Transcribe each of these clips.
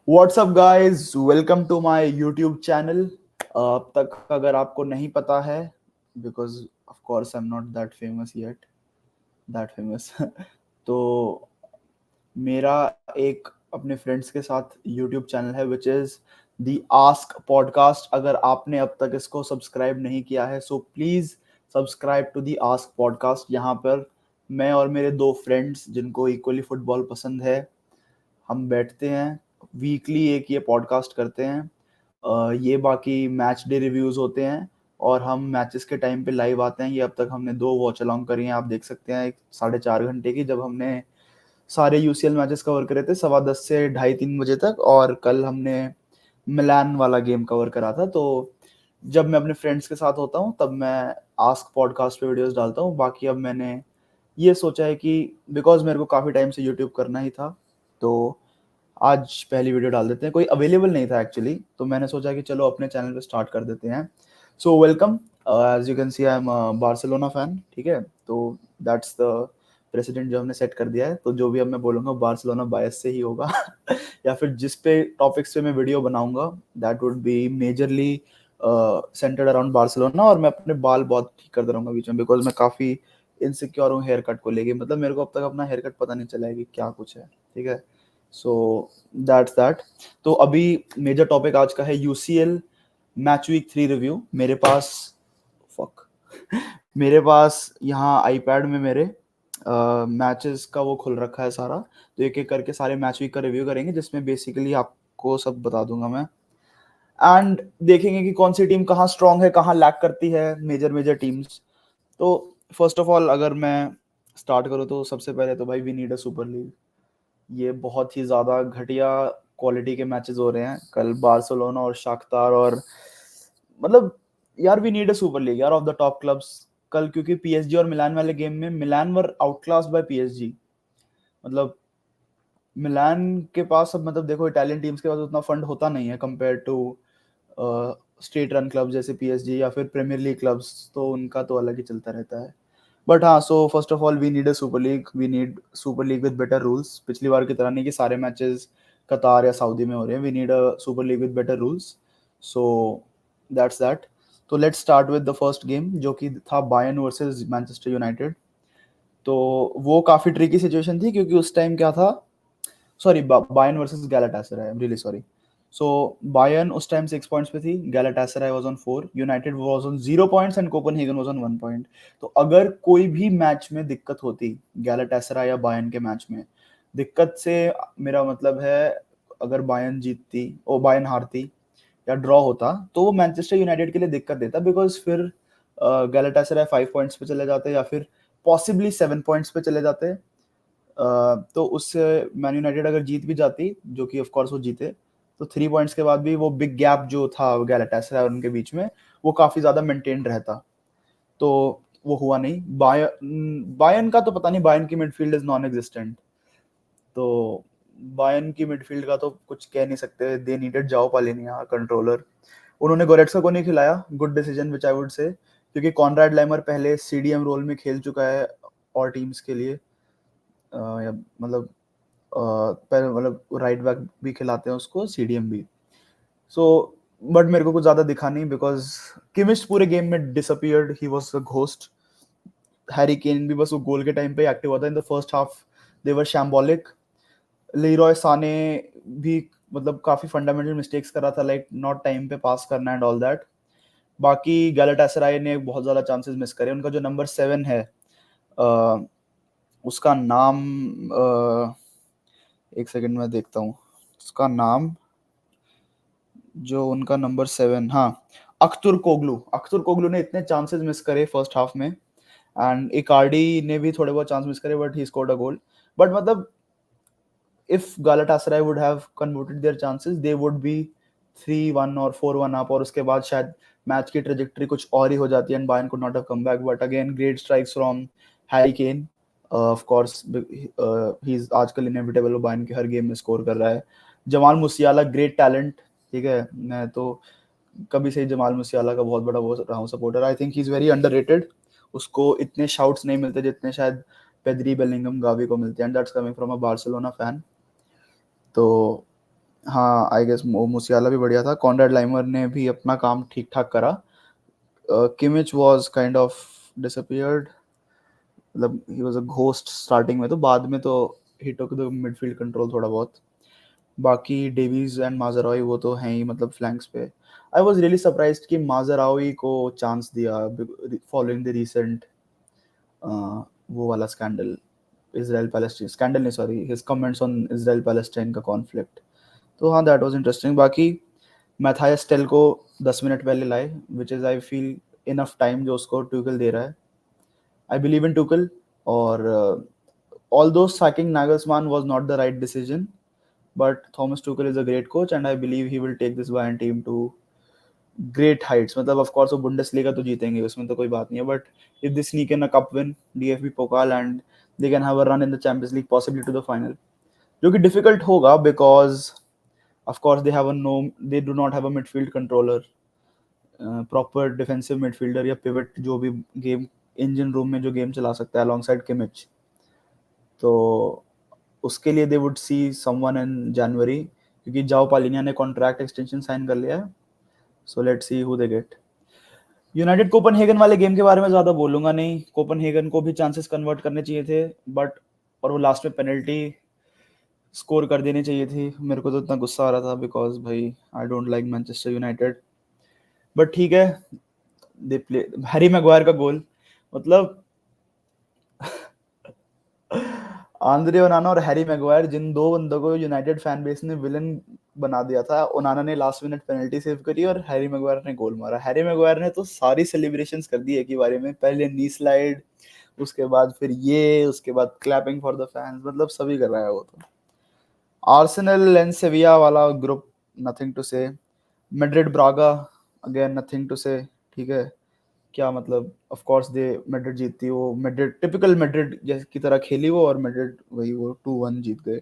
WhatsApp guys, welcome to my YouTube channel. अब तक अगर आपको नहीं पता है, because of course I am not that famous yet, that famous तो मेरा एक अपने फ्रेंड्स के साथ यूट्यूब चैनल है which is the ask podcast. अगर आपने अब तक इसको सब्सक्राइब नहीं किया है so please subscribe to the ask podcast. यहाँ पर मैं और मेरे दो फ्रेंड्स जिनको इक्वली फुटबॉल पसंद है, हम बैठते हैं, वीकली एक ये पॉडकास्ट करते हैं। ये बाकी मैच डे रिव्यूज़ होते हैं और हम मैचेस के टाइम पे लाइव आते हैं। ये अब तक हमने 2 वॉच अलोंग करी हैं, आप देख सकते हैं, एक 4.5 घंटे की, जब हमने सारे यूसीएल मैचेस कवर करे थे 10:15 से ढाई 3 बजे तक, और कल हमने मिलान वाला गेम कवर करा था। तो जब मैं अपने फ्रेंड्स के साथ होता हूँ तब मैं आस्क पॉडकास्ट पे वीडियोस डालता हूँ। बाकी अब मैंने ये सोचा है कि बिकॉज मेरे को काफ़ी टाइम से यूट्यूब करना ही था, तो आज पहली वीडियो डाल देते हैं। कोई अवेलेबल नहीं था एक्चुअली, तो मैंने सोचा कि चलो अपने चैनल पे स्टार्ट कर देते हैं। So welcome. As you can see I am Barcelona fan, ठीक है। तो दैट्स द प्रेसिडेंट जो हमने सेट कर दिया है। तो जो भी अब मैं बोलूँगा बार्सिलोना बायस से ही होगा या फिर जिस पे टॉपिक्स पे मैं वीडियो बनाऊंगा that would B majorly centred around Barcelona. और मैं अपने बाल बहुत ठीक करता रहूँगा बीच में, बिकॉज मैं काफ़ी इनसिक्योर हूँ हेयर कट को लेके। मतलब मेरे को अब तक अपना हेयर कट पता नहीं चला है कि क्या कुछ है, ठीक है। सो दैट्स दैट। तो अभी मेजर टॉपिक आज का है यूसीएल मैच वीक 3 रिव्यू। मेरे पास फक मेरे पास यहाँ आईपैड में मेरे मैचेस का वो खुल रखा है सारा। तो एक एक करके सारे मैच वीक का रिव्यू करेंगे, जिसमें बेसिकली आपको सब बता दूंगा मैं, एंड देखेंगे कि कौन सी टीम कहाँ स्ट्रांग है, कहाँ लैक करती है, मेजर मेजर टीम्स। तो फर्स्ट ऑफ ऑल अगर मैं स्टार्ट करूँ तो सबसे पहले तो भाई we need a super league. ये बहुत ही ज़्यादा घटिया क्वालिटी के मैचेस हो रहे हैं कल, बार्सिलोना और शाख्तार। और मतलब यार we need a super league यार ऑफ द टॉप क्लब्स कल, क्योंकि पीएसजी और मिलान वाले गेम में Milan were outclass by PSG. मतलब मिलान के पास अब, मतलब देखो, इटालियन टीम्स के पास उतना फंड होता नहीं है compare to state run club जैसे पीएसजी या फिर प्रीमियर लीग क्लब्स, तो उनका तो अलग ही चलता रहता है। बट हाँ, so first of all we need a super league, we need super league with better rules. पिछली बार की तरह नहीं कि सारे मैचेस कतार या सऊदी में हो रहे हैं। We need a super league with better rules. So that's that. तो let's start with the first game, जो कि था बायर्न वर्सेस मैनचेस्टर यूनाइटेड। तो वो काफ़ी ट्रिकी सिचुएशन थी, क्योंकि उस टाइम क्या था, sorry, Bayern versus Galatasaray, I am really sorry. So Bayern उस टाइम 6 पॉइंट्स पे थी, Galatasaray was on 4, United was on 0 points and Copenhagen was on 1 point. तो अगर कोई भी मैच में दिक्कत होती, गैलाटासराय या बायर्न के मैच में दिक्कत से मेरा मतलब है, अगर बायर्न जीतती और बायर्न हारती या ड्रॉ होता, तो वो मैनचेस्टर यूनाइटेड के लिए दिक्कत देता, बिकॉज फिर गैलाटासराय 5 पॉइंट्स पे चले जाते या फिर पॉसिबली 7 पॉइंट्स पे चले जाते। तो उससे मैन यूनाइटेड अगर जीत भी जाती, जो कि ऑफ कोर्स वो जीते, तो 3 पॉइंट्स के बाद भी वो बिग गैप जो था गैलाटासराय और उनके बीच में, वो काफ़ी ज़्यादा मेंटेन रहता। तो वो हुआ नहीं। बायर्न का तो पता नहीं, बायर्न की मिडफील्ड इज नॉन एग्जिस्टेंट। तो बायर्न की मिडफील्ड का तो कुछ कह नहीं सकते। दे नीडेड जाओ पालिनिया कंट्रोलर। उन्होंने गोरेट्सा को नहीं खिलाया, good decision which I would say, क्योंकि कॉनराड लाइमर पहले सीडीएम रोल में खेल चुका है और टीम्स के लिए। मतलब पहले मतलब राइट बैक भी खिलाते हैं उसको, सीडीएम भी। सो बट मेरे को कुछ ज़्यादा दिखा नहीं, बिकॉज किमिश पूरे गेम में disappeared, he was a ghost. Harry Kane भी बस वो गोल के टाइम पे एक्टिव होता है। In the first half they were shambolic. Leroy Sane भी मतलब काफ़ी फंडामेंटल मिस्टेक्स कर रहा था, लाइक नॉट टाइम पे पास करना एंड ऑल दैट। बाकी गैलाटासराय ने बहुत ज़्यादा चांसेस मिस करे। उनका जो नंबर 7 है, uh, उसका नाम, एक सेकंड में देखता हूँ उसका नाम, जो उनका नंबर 7, हाँ, अख्तुर कोगलू ने इतने चांसेस मिस करे फर्स्ट हाफ में, एंड इकार्डी ने भी थोड़े बहुत चांस मिस करे, but he scored a goal. But मतलब if Galatasaray would have converted their chances, they would be 3-1 और 4-1 अप, और उसके बाद शायद मैच की ट्रेजेक्टरी कुछ और ही हो जाती है and Bayern could not have come back. But again, great strikes from Harry Kane. Of course, he's आजकल इनएविटेबल, वो बायर्न के हर गेम में स्कोर कर रहा है। जमाल मुसियाला, ग्रेट टैलेंट, ठीक है। मैं तो कभी से ही जमाल मुसियाला का बहुत बड़ा वो रहा हूँ supporter. I think he is very underrated. उसको इतने शाउट्स नहीं मिलते जितने शायद पेद्री, बेलिंगम, गावी को मिलते हैं, and that's coming from a Barcelona fan. तो हाँ, आई गेस मुसियाला भी बढ़िया था, कॉनराड लाइमर ने भी अपना काम ठीक-ठाक करा। Kimmich was kind of disappeared, मतलब he was a ghost starting में, तो बाद में तो ही टूक द मिडफील्ड कंट्रोल थोड़ा बहुत। बाकी डेविस एंड माज़राओई वो तो हैं ही मतलब फ्लैंक्स पे। आई वाज़ रियली सरप्राइज्ड कि माज़राओई को चांस दिया फॉलोइंग द रीसेंट वो वाला स्कैंडल, इज़राइल पैलेस्टीन स्कैंडल नहीं, sorry, his comments on Israel Palestine का कॉन्फ्लिक्ट। तो हाँ, दैट वाज़ इंटरेस्टिंग। बाकी मैथायस टेल को 10 मिनट पहले लाए, which is I feel enough time जो उसको ट्यूकल दे रहा है। आई बिलीव इन ट्यूकल, और although sacking Nagelsmann was not the right decision, but Thomas Tuchel is a great coach and I believe he will take this Bayern team to great heights. मतलब of course वो Bundesliga तो जीतेंगे, उसमें तो कोई बात नहीं है, but if they sneak in a cup win, DFB Pokal, and they can have a run in the Champions League, possibly to the final, जो कि difficult होगा because of course they do not have a midfield controller, proper defensive midfielder या pivot जो भी game engine room में जो game चला सकता है अलोंगसाइड किमिच। तो उसके लिए they would see someone in जनवरी, क्योंकि जाओ पालिनिया ने कॉन्ट्रैक्ट एक्सटेंशन साइन कर लिया है। So let's see who they get. United Copenhagen वाले गेम के बारे में ज्यादा बोलूंगा नहीं, कोपनहेगन को भी चांसेस कन्वर्ट करने चाहिए थे, बट और वो लास्ट में पेनल्टी स्कोर कर देनी चाहिए थी। मेरे को तो इतना गुस्सा आ रहा था बिकॉज भाई आई don't like Manchester United, but ठीक है। दे प्ले हैरी मैगवायर का गोल, मतलब आंद्रे ओनाना और हैरी मैगवायर, जिन दो बंदों को यूनाइटेड फैन बेस ने विलन बना दिया था। ओनाना ने लास्ट मिनट पेनल्टी सेव करी और हैरी मैगवायर ने गोल मारा। हैरी मैगवायर ने तो सारी सेलिब्रेशंस कर दी एक ही बारे में, पहले नी स्लाइड, उसके बाद फिर ये, उसके बाद क्लैपिंग फॉर द फैंस, मतलब सभी कर रहा है वो तो। आर्सेनल एंड सेविया वाला group, nothing to say. Madrid Braga, again nothing to say, ठीक है। क्या मतलब, ऑफ कोर्स दे मैड्रिड जीतती, वो मैड्रिड टिपिकल मैड्रिड जैसे की तरह खेली वो, और मैड्रिड वही वो 2-1 जीत गए।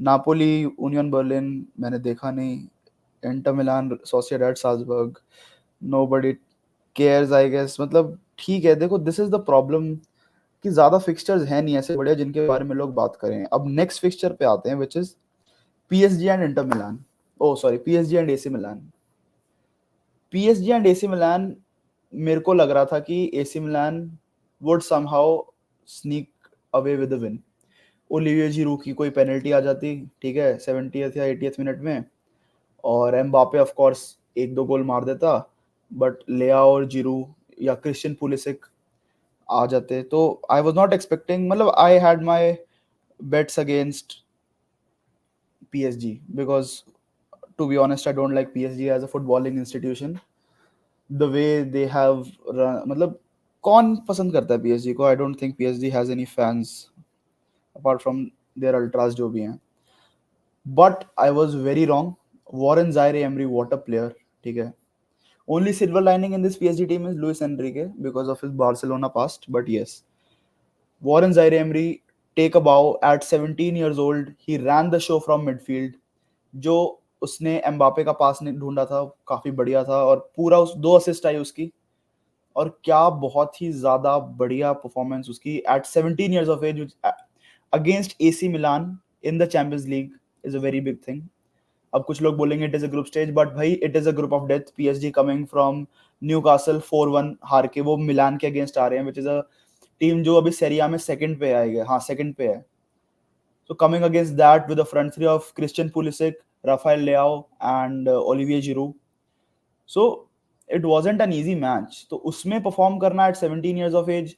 नापोली यूनियन बर्लिन मैंने देखा नहीं। Inter Milan Sociedad Salzburg, nobody cares I guess, मतलब ठीक है। देखो दिस इज द प्रॉब्लम कि ज्यादा फिक्सचर्स हैं नहीं ऐसे बढ़िया जिनके बारे में लोग बात करें। अब नेक्स्ट फिक्सचर पे आते हैं, which is PSG and Inter Milan, oh sorry PSG and AC Milan. PSG and AC Milan, मेरे को लग रहा था कि AC Milan would somehow sneak away with the win. Olivier Giroud की कोई पेनल्टी आ जाती, ठीक है, 70th या 80th मिनट में, और एम्बापे ऑफ कोर्स एक दो गोल मार देता, बट लेआओ और जिरू या क्रिश्चियन पुलिसिक आ जाते। तो आई वाज नॉट एक्सपेक्टिंग, मतलब I had my bets against PSG because to be honest I don't like PSG as a footballing institution. The way they have, मतलब कौन पसंद करता है पीएसजी को? I don't think PSG has any fans apart from their ultras जो भी हैं। But I was very wrong. Warren Zaire Emery, what a player, ठीक है। Only silver lining in this PSG team is Luis Enrique because of his Barcelona past, but yes, Warren Zaire Emery take a bow at 17 years old, he ran the show from midfield। जो उसने Mbappe का पास ने ढूंढा था काफी बढ़िया था, और पूरा उस 2 असिस्ट आई उसकी, और क्या बहुत ही ज्यादा बढ़िया परफॉर्मेंस उसकी at 17 years of age against AC Milan in the Champions League is a very big thing. अब कुछ लोग बोलेंगे it is a group stage, but भाई it is a group of death. PSG coming from Newcastle 4-1 हार के वो मिलान के against आ रहे हैं, विच इज अ टीम जो अभी सेरिया में सेकंड पे आएगी, हाँ सेकंड पे है। So coming against that with a front three of Christian Pulisic, Rafael Leao, and Olivier Giroud, so it wasn't an easy match. तो उसमें perform करना at 17 years of age,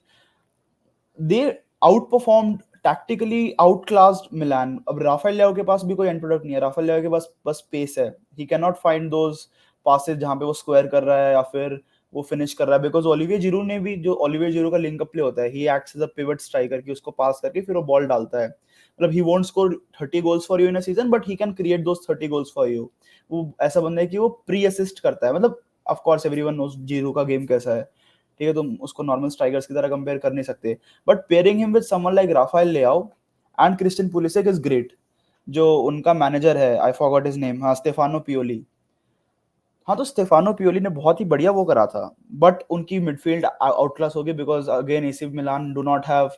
they outperformed tactically, outclassed Milan. अब Rafale लियाओ के पास भी कोई and product नहीं है, Rafale लियाओ के पास बस पेस है। He can not find those passes जहां पे वो स्क्वायर कर रहा है या फिर वो फिनिश कर रहा है, बिकॉज ओलिवियर जिरू ने भी, जो ओलिवियर जिरू का लिंक अप प्ले होता है, he acts as a pivot striker कि उसको पास करके फिर वो बॉल डालता है। मतलब he won't score 30 goals for you in a season, but he can create those 30 goals for you. वो ऐसा बंदा है कि वो प्री असिस्ट करता है। मतलब ऑफ कोर्स एवरीवन नोस जिरू का गेम कैसा है, ठीक है, तुम उसको नॉर्मल स्ट्राइकर्स की तरह कंपेयर कर नहीं सकते, but pairing him with someone like Rafael Leao and Christian Pulisic is great. जो उनका मैनेजर है, आई फॉरगॉट हिज नेम, हाँ स्टेफानो पियोली। हाँ तो स्टेफानो पियोली ने बहुत ही बढ़िया वो करा था, बट उनकी मिडफील्ड आउटक्लास हो गई because again AC Milan do not have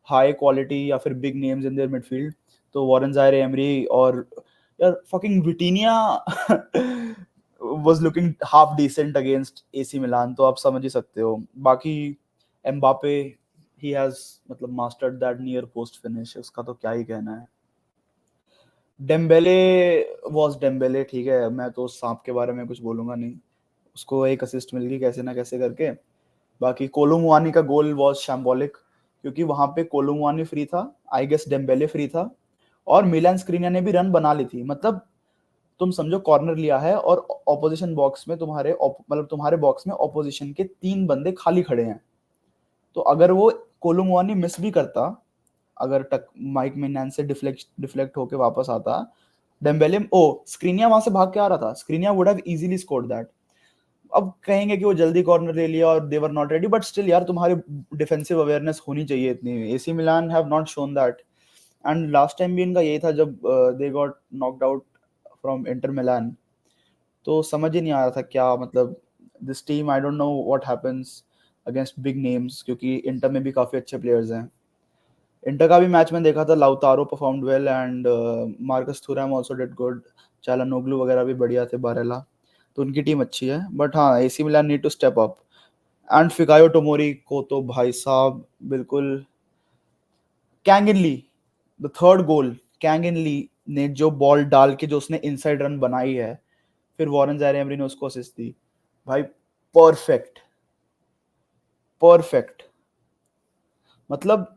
high quality या फिर big names in their midfield. तो वॉरेन जायरे एमरी और यार fucking Vitinha was looking half decent against AC Milan, तो आप समझ ही सकते हो. बाकी एम्बापे, he has मतलब mastered that near post finish, उसका तो क्या ही कहना है. डेम्बेले was डेम्बेले, ठीक है, मैं तो सांप के बारे में कुछ बोलूंगा नहीं. उसको एक असिस्ट मिल गई कैसे ना कैसे करके. बाकी कोलोमुआनी का गोल वाज शैम्बोलिक, क्योंकि वहां पे कोलोमुआनी फ्री था, आई गेस डेम्बेले फ्री था, और मिलान स्क्रीनिया ने भी रन बना ली थी. मतलब तुम समझो कॉर्नर लिया है और ऑपोजिशन बॉक्स में मतलब तुम्हारे बॉक्स में ऑपोजिशन के 3 बंदे खाली खड़े हैं. तो अगर वो कोलोमुआनी मिस भी करता, अगर माइक मिनान से डिफ्लेक्ट होके वापस आता, डेम्बेले स्क्रीनिया वहां से भाग के आ रहा था, Skriniar would have easily scored that. अब कहेंगे कि वो जल्दी कॉर्नर ले लिया और they were not ready, but still यार तुम्हारी डिफेंसिव अवेयरनेस होनी चाहिए इतनी. AC Milan have not shown that. And last time भी इनका यही था जब they got knocked out from Inter Milan. तो समझ ही नहीं आ रहा था क्या, मतलब this team, I don't know what happens against big names, क्योंकि इंटर में भी काफी अच्छे प्लेयर्स हैं. इंटर का भी मैच में देखा था, Lautaro performed well and Marcus Thuram also did good. Calhanoglu वगैरह भी बढ़िया थे, बारेला. तो उनकी टीम अच्छी है, बट हाँ, AC Milan need to step up. And Fikayo Tomori को तो भाई साहब बिल्कुल. Kangin Lee, the third goal, Kangin Lee ने जो बॉल डाल के जो उसने इनसाइड रन बनाई है, फिर वॉरेन ज़ाइरे एमरी ने उसको असिस्ट दी. भाई परफेक्ट, परफेक्ट. मतलब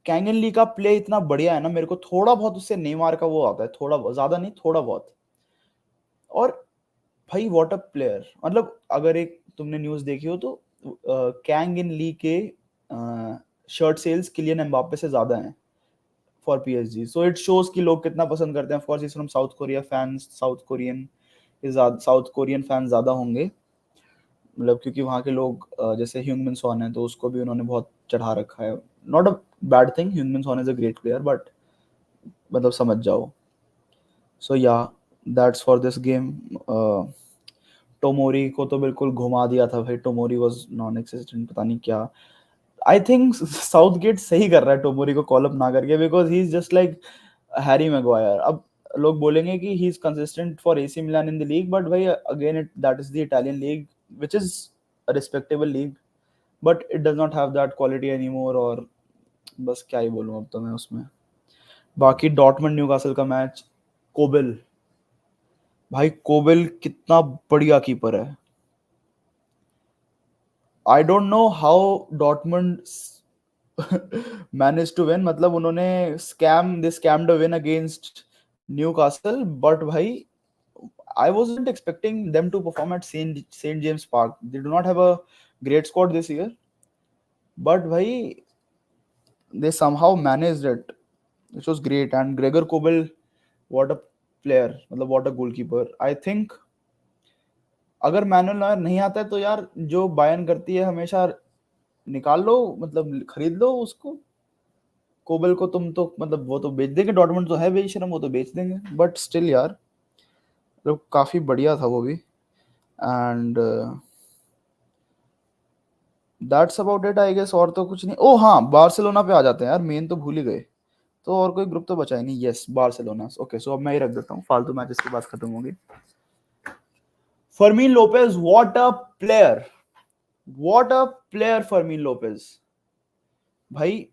कैंगन ली का प्ले इतना बढ़िया है ना, मेरे को थोड़ा बहुत उससे नेमार का वो आता है, थोड़ा बहुत, ज्यादा नहीं, थोड़ा बहुत. और भाई व्हाट अ प्लेयर. मतलब अगर एक तुमने न्यूज देखी हो तो कैंगन ली के शर्ट सेल्स किलियन एम्बापे से ज्यादा हैं for PSG. So it shows कि लोग कितना पसंद करते हैं. Of course is from south Korea, fans south Korean fans ज्यादा होंगे, मतलब क्योंकि वहाँ के लोग जैसे ह्यूंगमिन सॉन है, तो उसको भी उन्होंने बहुत चढ़ा रखा है. Not a bad thing, Heungmin Son is a great player, but मतलब समझ जाओ. So ya, that's for this game. Tomori को तो बिल्कुल घुमा दिया था भाई. टोमोरी वाज नॉन एक्सिस्टेंट, पता नहीं क्या. आई थिंक साउथ गेट सही कर रहा है टोमोरी को कॉल अप ना करके, because he is just like Harry Maguire. अब लोग बोलेंगे कि he is consistent for AC Milan in the league, but भाई again it that is the Italian league, which is a respectable league, but it does not have that quality anymore. और बस क्या ही बोलूं अब तो मैं उसमें. बाकी डॉर्टमंड न्यूकासल का मैच, कोबिल, भाई कोबिल कितना बढ़िया कीपर है. I don't know how Dortmund manage to win. मतलब उन्होंने they scammed a win against Newcastle, but भाई I wasn't expecting them to perform at St. James Park. They do not have a great squad this year, but भाई they somehow managed it, which was great. And Gregor Kobel, what a player, मतलब what a goalkeeper. I think अगर Manuel Neuer नहीं आता है तो यार जो Bayern करती है हमेशा, निकाल लो, मतलब खरीद लो उसको. कोबल को तुम तो मतलब वो तो बेच देंगे, डॉर्टमुंड तो है बेशरम, वो तो बेच देंगे, बट स्टिल यार मतलब काफी बढ़िया था वो भी. And that's about it I guess. और तो कुछ नहीं. ओ हाँ, बार्सिलोना पे आ जाते हैं यार, मेन तो भूल ही गए. तो और कोई ग्रुप तो बचा ही नहीं. Yes, Barcelona. ओके, सो अब मैं ही रख देता हूँ, फालतू मैचेस की बात खत्म होगी. फर्मीन Lopez, what a player, what a player फर्मीन Lopez. भाई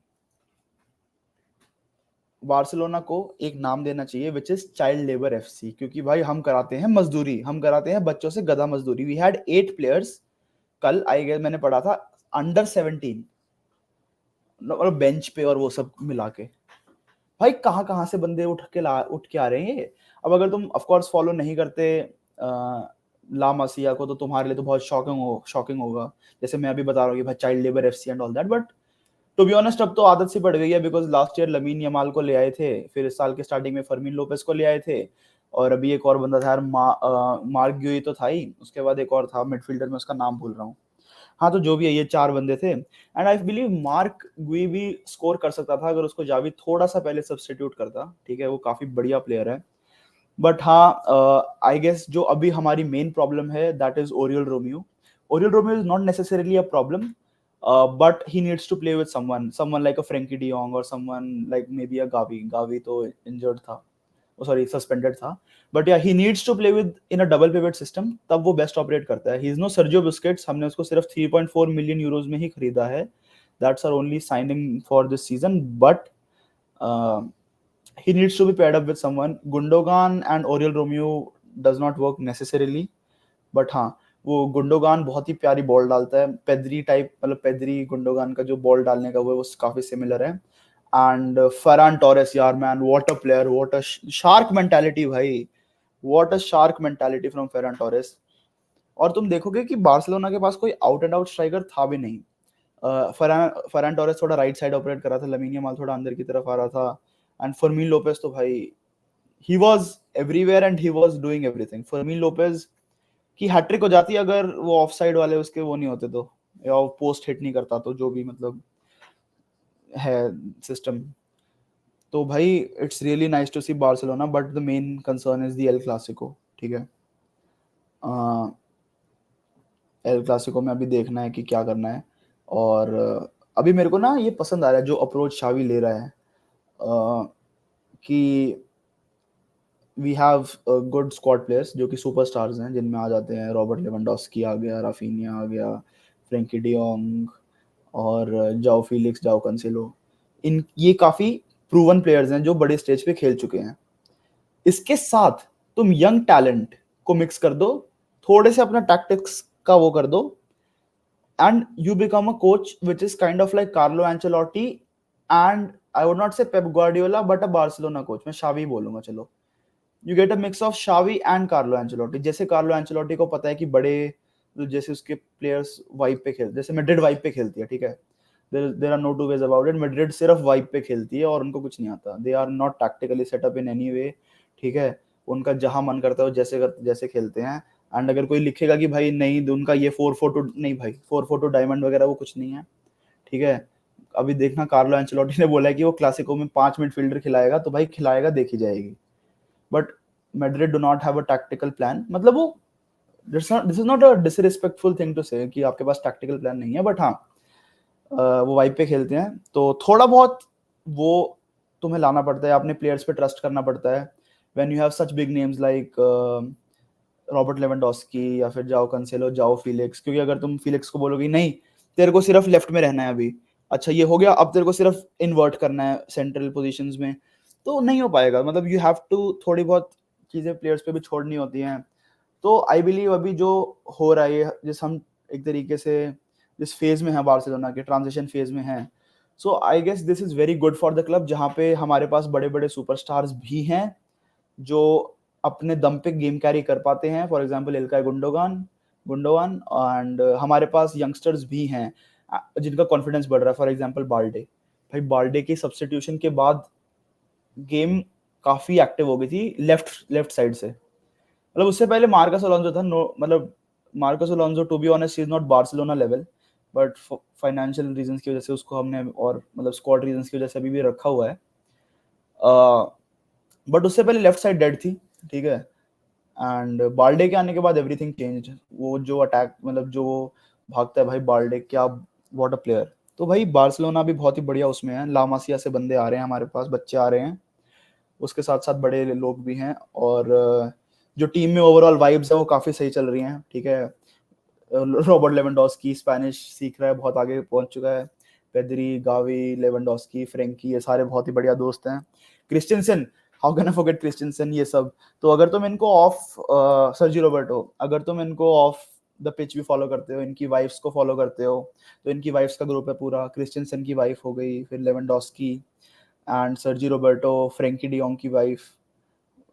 बार्सिलोना को एक नाम देना चाहिए, which is child labour FC, क्योंकि भाई हम कराते हैं मजदूरी, हम कराते हैं बच्चों से गधा मजदूरी. वी हैड 8 प्लेयर्स कल, आई गेस मैंने पढ़ा था, अंडर 17, और बेंच पे और वो सब मिला के. भाई कहाँ कहाँ से बंदे उठ के आ रहे हैं ये. अब अगर तुम ऑफ कोर्स फॉलो नहीं करते ला मासिया को, तो तुम्हारे लिए तो बहुत शॉकिंग होगा, जैसे मैं अभी बता रहा हूँ कि भाई child labour FC and all that. But to be honest अब तो आदत सी पड़ गई है, because last year Lamine Yamal को ले आए थे, फिर इस साल के स्टार्टिंग में फर्मीन लोपेस को ले आए थे, और अभी एक और बंदा था यार, मार्क ग्यूई तो था ही, उसके बाद एक और था मिडफील्डर में, उसका नाम भूल रहा हूँ. हाँ, तो जो भी है, ये 4 बंदे थे. एंड आई बिलीव मार्क गुई भी स्कोर कर सकता था अगर उसको जावी थोड़ा सा पहले सब्स्टिट्यूट करता. ठीक है, वो काफी बढ़िया प्लेयर है. बट हाँ, आई गेस जो अभी हमारी मेन प्रॉब्लम है, that is Oryol Romeo. Oryol Romeo is not necessarily a problem, but he needs to play with someone like a Frankie De Jong or someone like maybe a Gavi. Gavi तो injured था. Sorry suspended था, but ya he needs to play within a double pivot system, तब वो best operate करता है। He is no Sergio Busquets, हमने उसको सिर्फ 3.4 मिलियन यूरोज में ही खरीदा है, that's our only signing for this season, but he needs to be paired up with someone. Gundogan and Oriol Romeo does not work necessarily, but हाँ वो गुंडोगान बहुत ही प्यारी बॉल डालता है, पेद्री टाइप, मतलब पेद्री गुंडोगान का जो बॉल डालने का वो काफी सिमिलर है। एंड फरान टोरेस यार man, what a player, what a shark mentality भाई, what a shark mentality from Ferran Torres. और तुम देखोगे कि बार्सिलोना के पास कोई आउट एंड आउट स्ट्राइकर था भी नहीं। फरान टोरेस थोड़ा राइट साइड ऑपरेट कर रहा था, लमीन यमाल थोड़ा अंदर की तरफ आ रहा था, एंड फर्मीन लोपेस तो भाई he was everywhere and he was doing everything. Fermin Lopez की हैट्रिक हो जाती अगर वो ऑफ साइड वाले उसके वो नहीं होते तो, या वो पोस्ट हिट नहीं करता तो, जो भी मतलब है सिस्टम। तो भाई it's really nice to see Barcelona, but the main concern is the El Clasico, ठीक है। एल क्लासिको में अभी देखना है कि क्या करना है। और अभी मेरे को ना ये पसंद आ रहा है जो अप्रोच शावी ले रहा है, कि we have good squad players जो कि सुपरस्टार्स हैं, जिनमें आ जाते हैं रॉबर्ट लेवेंडोस्की आ गया, राफिनिया आ गया, फ्रेंकी डियोंग और जाओ फीलिक्स, जाओ कंसेलो। इन ये काफी प्रूवन प्लेयर्स हैं जो बड़े स्टेज पे खेल चुके हैं। इसके साथ तुम यंग टैलेंट को मिक्स कर दो, थोड़े से अपना टैक्टिक्स का वो कर दो, and you become a coach which is kind of like Carlo Ancelotti, and I would not say Pep Guardiola but a Barcelona coach, मैं शावी बोलूंगा चलो। You get a mix of Xavi and Carlo Ancelotti, जैसे Carlo Ancelotti को पता है कि बड़े जैसे उसके प्लेयर्स वाइब पे खेलते, जैसे मैड्रिड वाइब पे खेलती है, ठीक है, there are no two ways about it, Madrid सिर्फ वाइब पे खेलती है और उनको कुछ नहीं आता, they are not tactically setup in any way, ठीक है, उनका जहां मन करता है जैसे खेलते हैं। एंड अगर कोई लिखेगा कि भाई नहीं उनका ये 4-4-2, नहीं भाई 4-4-2 डायमंड वगैरह वो कुछ नहीं है, ठीक है। अभी देखना कार्लो एंचेलोटी ने बोला है कि वो क्लासिको में 5 मिडफील्डर खिलाएगा, तो भाई खिलाएगा, देखी जाएगी। But Madrid do not have a tactical plan, मतलब वो this is not a disrespectful thing to say कि आपके पास टैक्टिकल प्लान नहीं है, बट हाँ वो वाइब पे खेलते हैं, तो थोड़ा बहुत वो तुम्हें लाना पड़ता है, अपने प्लेयर्स पे ट्रस्ट करना पड़ता है। When you have such big names like Robert Lewandowski या फिर जाओ कंसेलो, जाओ फिलिक्स, क्योंकि अगर तुम फिलिक्स को बोलोगे नहीं तेरे को सिर्फ लेफ्ट में रहना है अभी, अच्छा ये हो गया, अब तेरे को सिर्फ इन्वर्ट करना है सेंट्रल पोजीशंस में, तो नहीं हो पाएगा। मतलब यू हैव टू थोड़ी बहुत चीजें प्लेयर्स पे भी छोड़नी होती हैं। तो आई बिलीव अभी जो हो रहा है, जिस हम एक तरीके से जिस फेज में है बार्सिलोना के, ट्रांजिशन फेज में है, so I guess this is very good for the club, जहाँ पे हमारे पास बड़े बड़े सुपरस्टार्स भी हैं जो अपने दम पे गेम कैरी कर पाते हैं, फॉर एग्जांपल इल्काई गुंडोगान गुंडोगान एंड हमारे पास यंगस्टर्स भी हैं जिनका कॉन्फिडेंस बढ़ रहा है, फॉर एग्जांपल बाल्डे। भाई बाल्डे की सब्स्टिट्यूशन के बाद गेम काफी एक्टिव हो गई थी लेफ्ट साइड से, मतलब उससे पहले मार्कस अलोंसो था, नो मतलब Marcus Alonso to be honest is not Barcelona level, but financial reasons की वजह से उसको हमने, और मतलब स्क्वाड रीजंस की वजह से अभी भी रखा हुआ है, बट उससे पहले लेफ्ट साइड डेड थी, ठीक है। एंड बाल्डे के आने के बाद एवरीथिंग चेंज, वो जो अटैक, मतलब जो भागता है भाई बाल्डे, क्या व्हाट अ प्लेयर। तो भाई बार्सिलोना भी बहुत ही बढ़िया उसमें है, लामासिया से बंदे आ रहे हैं हमारे पास, बच्चे आ रहे हैं, उसके साथ साथ बड़े लोग भी हैं, और जो टीम में ओवरऑल वाइब्स है वो काफी सही चल रही हैं, ठीक है। रॉबर्ट लेवेंडोस्की स्पेनिश सीख रहा है, बहुत आगे पहुंच चुका है, पेद्री, गावी, लेवेंडोस्की, फ्रेंकी, ये सारे बहुत ही बढ़िया दोस्त हैं। Christiansen, how can I forget Christiansen, ये सब। तो अगर तुम इनको ऑफ सर्जी रोबर्टो, अगर तुम इनको ऑफ द पिच भी फॉलो करते हो, इनकी वाइफ्स को फॉलो करते हो, तो इनकी वाइफ्स का ग्रुप है पूरा, क्रिस्टियनसन की वाइफ हो गई, फिर Lewandowski and Sergi Roberto, Frenkie de Jong की वाइफ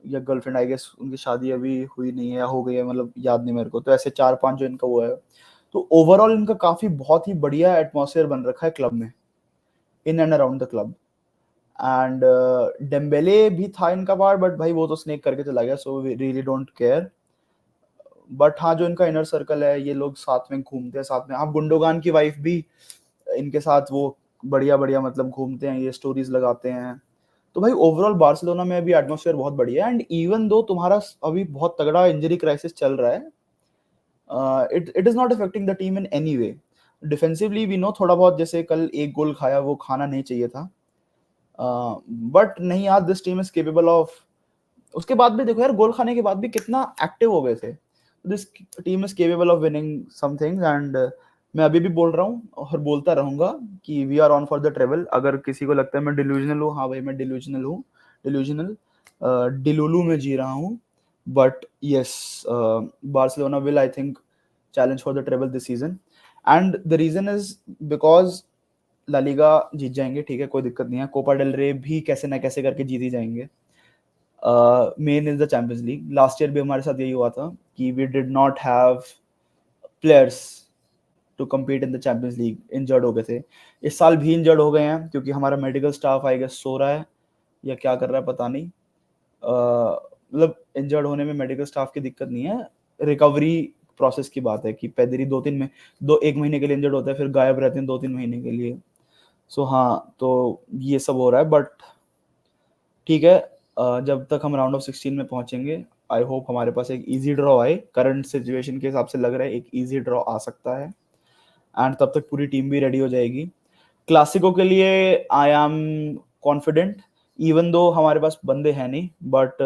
या गर्लफ्रेंड, आई गेस उनकी शादी अभी हुई नहीं है या हो गई है, मतलब याद नहीं मेरे को, तो ऐसे 4-5 जो इनका वो है। तो ओवरऑल इनका काफी बहुत ही बढ़िया एटमॉस्फेयर बन रखा है क्लब में, in and around the club. And Dembélé भी था इनका पार्ट, बट भाई वो तो स्नेक करके चला गया, so we really don't care. But हाँ जो इनका इनर सर्कल है, ये लोग साथ में घूमते हैं, साथ में, हाँ गुंडोगान की वाइफ भी इनके साथ वो बढ़िया बढ़िया मतलब घूमते हैं, ये स्टोरीज लगाते हैं। तो भाई ओवरऑल बार्सिलोना में अभी एटमॉस्फेयर बहुत बढ़िया है, एंड इवन दो तुम्हारा अभी बहुत तगड़ा इंजरी क्राइसिस चल रहा है, it is not affecting the team in any way. Defensively we know थोड़ा बहुत, जैसे कल एक गोल खाया, वो खाना नहीं चाहिए था, बट नहीं यार, this team is capable of उसके बाद भी देखो यार, गोल खाने के बाद भी कितना एक्टिव हो गए थे। This team is capable of winning some things, and मैं अभी भी बोल रहा हूँ और बोलता रहूंगा कि we are on for the treble. अगर किसी को लगता है मैं डिल्यूजनल हूँ, हाँ भाई मैं डिल्यूजनल हूँ, डिल्यूजनल डिलुलू में जी रहा हूँ, but yes, Barcelona will I think challenge for the travel this season, and the reason is because La Liga जीत जाएंगे, ठीक है, कोई दिक्कत नहीं है। कोपा डेल रे भी कैसे ना कैसे करके जीत ही जाएंगे। Main is the Champions League. Last year भी हमारे साथ यही हुआ था कि we did not have players to compete in the Champions League, injured हो गए थे। इस साल भी इंजर्ड हो गए हैं क्योंकि हमारा मेडिकल स्टाफ आई गेस सो रहा है या क्या कर रहा है पता नहीं। मतलब इंजर्ड होने में मेडिकल स्टाफ की दिक्कत नहीं है, रिकवरी प्रोसेस की बात है कि पेदरी 2-3 में 1 महीने के लिए इंजर्ड होता है, फिर गायब रहते हैं 2-3 महीने के लिए। सो हाँ, तो ये सब हो रहा है, बट ठीक है। जब तक हम राउंड ऑफ 16 में पहुंचेंगे, आई होप हमारे पास एक इजी ड्रॉ आए। करंट सिचुएशन के हिसाब से लग रहा है एक इजी ड्रॉ आ सकता है, एंड तब तक पूरी टीम भी रेडी हो जाएगी क्लासिको के लिए। I am confident, even though हमारे पास बंदे हैं नहीं, but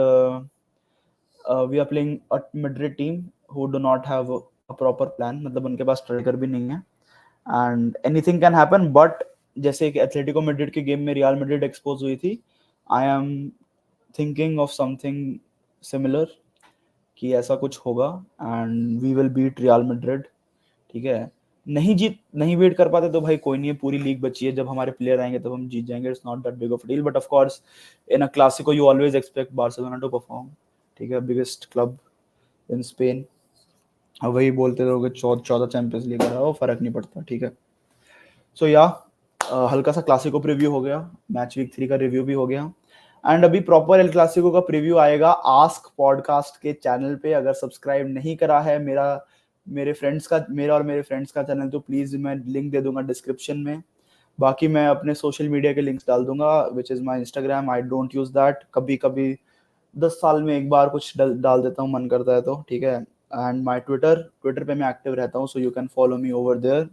we are playing a Madrid team who do not have a proper plan, मतलब उनके पास स्ट्राइकर भी नहीं है, and anything can happen. But जैसे कि एथलेटिको मैड्रिड के गेम में रियल मैड्रिड एक्सपोज हुई थी, I am thinking of something similar, कि ऐसा कुछ होगा and we will beat Real Madrid, ठीक है। नहीं बीट कर पाते तो भाई कोई नहीं है, पूरी लीग बची है, जब हमारे प्लेयर आएंगे तब हम जीत जाएंगे। It's not that big of deal, but of course in a Clasico you always expect Barcelona to perform, ठीक है, बिगेस्ट क्लब इन स्पेन। अब वही बोलते रहोगे 14 चैंपियंस लीग आ रहा हो, फर्क नहीं पड़ता, ठीक है। सो या हल्का सा क्लासिको प्रीव्यू हो गया, मैच वीक 3 का रिव्यू भी हो गया, एंड अभी प्रॉपर एल क्लासिको का प्रीव्यू आएगा आस्क पॉडकास्ट के चैनल पे। अगर सब्सक्राइब नहीं करा है मेरा और मेरे फ्रेंड्स का चैनल, तो प्लीज मैं लिंक दे दूंगा डिस्क्रिप्शन में। बाकी मैं अपने सोशल मीडिया के लिंक्स डाल दूंगा, which is my Instagram. I don't use that, कभी कभी 10 साल में एक बार कुछ डाल देता हूँ, मन करता है तो, ठीक है। एंड माई ट्विटर पे मैं एक्टिव रहता हूँ, so you can follow me over there.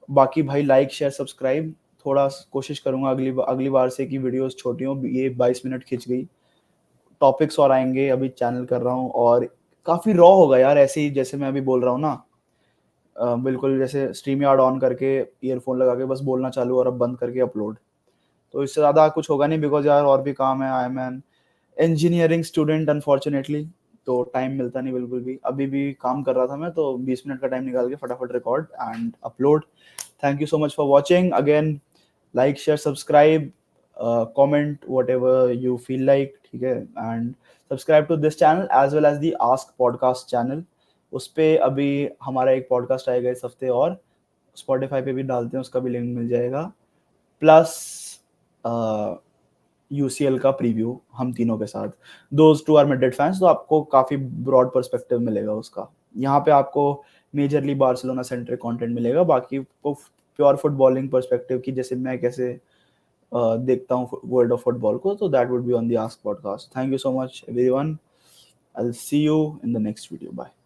बाकी भाई लाइक शेयर सब्सक्राइब, थोड़ा कोशिश करूंगा अगली बार से कि वीडियोस छोटी हो, ये 22 मिनट खिंच गई। टॉपिक्स और आएंगे, अभी चैनल कर रहा हूँ, और काफी रॉ होगा यार, ऐसे ही जैसे मैं अभी बोल रहा हूँ ना, बिल्कुल जैसे स्ट्रीम यार्ड ऑन करके ईयरफोन लगा के बस बोलना चालू और अब बंद करके अपलोड। तो इससे ज़्यादा कुछ होगा नहीं, बिकॉज यार और भी काम है। I am an engineering student unfortunately, तो टाइम मिलता नहीं बिल्कुल भी। अभी भी काम कर रहा था मैं, तो 20 मिनट का टाइम निकाल के फटाफट record and upload. Thank you so much for watching again. Like share subscribe, comment whatever you feel like, ठीक है, and subscribe to this channel as well as the ask podcast channel. उस पर अभी हमारा एक podcast आएगा इस हफ्ते, और स्पॉटिफाई पे भी डालते हैं, उसका भी लिंक मिल जाएगा। प्लस यूसीएल का प्रीव्यू हम तीनों के साथ, those two are Madrid fans, तो आपको काफी ब्रॉड पर्सपेक्टिव मिलेगा उसका। यहाँ पे आपको मेजरली बार्सिलोना सेंट्रिक कंटेंट मिलेगा, बाकी को प्योर फुटबॉलिंग पर्सपेक्टिव की, जैसे मैं कैसे देखता हूँ वर्ल्ड ऑफ फुटबॉल को, तो that would be on the ask podcast. Thank you so much everyone, I will see you in the next video, bye.